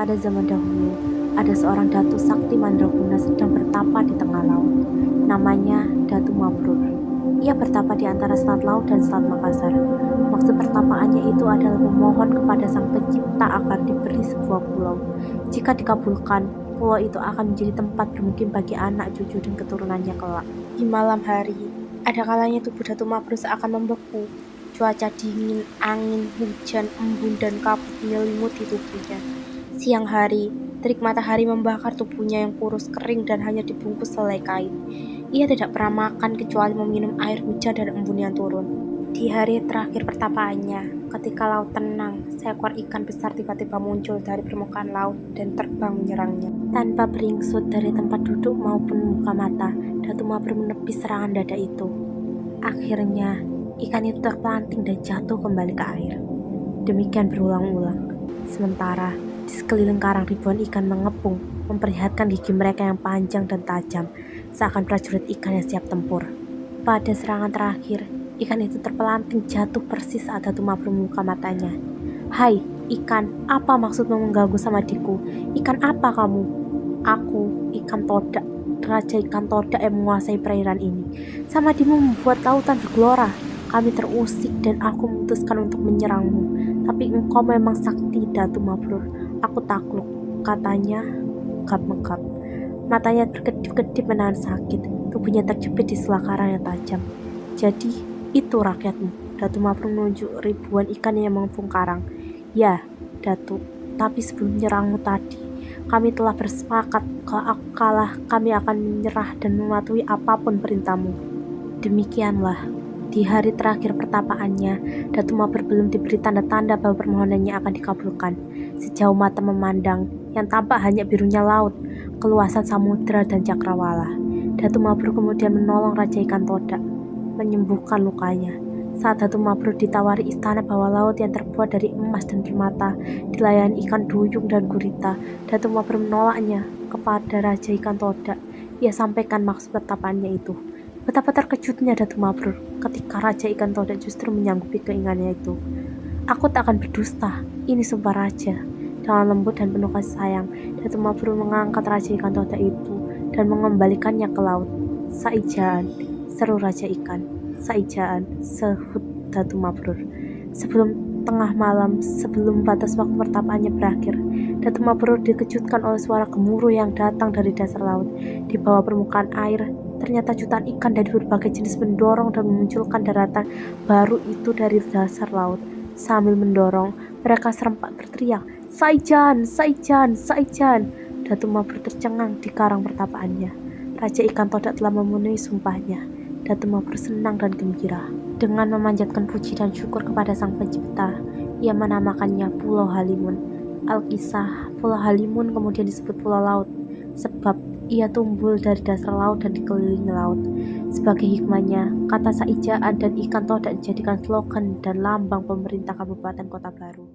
Pada zaman dahulu, ada seorang Datu Sakti Mandraguna sedang bertapa di tengah laut. Namanya Datu Mabrur. Ia bertapa di antara Selat Laut dan Selat Makassar. Maksud pertapaannya itu adalah memohon kepada Sang Pencipta agar diberi sebuah pulau. Jika dikabulkan, pulau itu akan menjadi tempat bermukim bagi anak, cucu, dan keturunannya kelak. Di malam hari, ada kalanya tubuh Datu Mabrur seakan membeku. Cuaca dingin, angin, hujan, embun, dan kabut menyelimuti tubuhnya. Siang hari, terik matahari membakar tubuhnya yang kurus, kering, dan hanya dibungkus selai kain. Ia tidak pernah makan kecuali meminum air hujan dan embun yang turun. Di hari terakhir pertapaannya, ketika laut tenang, seekor ikan besar tiba-tiba muncul dari permukaan laut dan terbang menyerangnya. Tanpa beringsut dari tempat duduk maupun membuka mata, Datu Mabrur menepis serangan dada itu. Akhirnya, ikan itu terpelanting dan jatuh kembali ke air. Demikian berulang-ulang. Sementara, di sekeliling karang ribuan ikan mengepung, memperlihatkan gigi mereka yang panjang dan tajam, seakan prajurit ikan yang siap tempur. Pada serangan terakhir, ikan itu terpelanting jatuh persis saat Datu Mabrur membuka matanya. "Hai, ikan, apa maksudmu mengganggu samadiku? Ikan apa kamu?" "Aku, ikan todak, Raja Ikan Todak yang menguasai perairan ini. Samadimu membuat lautan bergelora. Kami terusik dan aku memutuskan untuk menyerangmu. Tapi engkau memang sakti, Datu Mabrur. Aku takluk," katanya megap-megap. Matanya berkedip-kedip menahan sakit. Tubuhnya terjepit di sela karang yang tajam. "Jadi, itu rakyatmu?" Datu Mabrur menunjuk ribuan ikan yang mengepung karang. "Ya, Datu, tapi sebelum menyerangmu tadi, kami telah bersepakat kalau aku kalah, kami akan menyerah dan mematuhi apapun perintahmu." Demikianlah, di hari terakhir pertapaannya, Datu Mabrur belum diberi tanda-tanda bahwa permohonannya akan dikabulkan. Sejauh mata memandang, yang tampak hanya birunya laut, keluasan samudera, dan cakrawala. Datu Mabrur kemudian menolong Raja Ikan Todak, menyembuhkan lukanya. Saat Datu Mabrur ditawari istana bawah laut yang terbuat dari emas dan permata, dilayani ikan duyung dan gurita, Datu Mabrur menolaknya kepada Raja Ikan Todak. Ia sampaikan maksud pertapaannya itu. Betapa terkejutnya Datu Mabrur ketika Raja Ikan Todak justru menyanggupi keinginannya itu. "Aku tak akan berdusta, ini sumpah raja." Dengan lembut dan penuh kasih sayang, Datu Mabrur mengangkat Raja Ikan Todak itu dan mengembalikannya ke laut. "Saijaan," seru Raja Ikan. "Saijaan," sahut Datu Mabrur. Sebelum tengah malam, sebelum batas waktu pertapaannya berakhir, Datu Mabrur dikejutkan oleh suara gemuruh yang datang dari dasar laut. Di bawah permukaan air, ternyata jutaan ikan dari berbagai jenis mendorong dan memunculkan daratan baru itu dari dasar laut. Sambil mendorong, mereka serempak berteriak, "Saijan, Saijan, Saijan!" Datu Mabrur tercengang di karang pertapaannya. Raja Ikan Todak telah memenuhi sumpahnya. Datu Mabrur senang dan gembira. Dengan memanjatkan puji dan syukur kepada Sang Pencipta, ia menamakannya Pulau Halimun. Alkisah, Pulau Halimun kemudian disebut Pulau Laut, sebab ia tumbuh dari dasar laut dan dikelilingi laut. Sebagai hikmahnya, kata Saijaan dan Ikan Todak dijadikan slogan dan lambang pemerintah Kabupaten Kota Baru.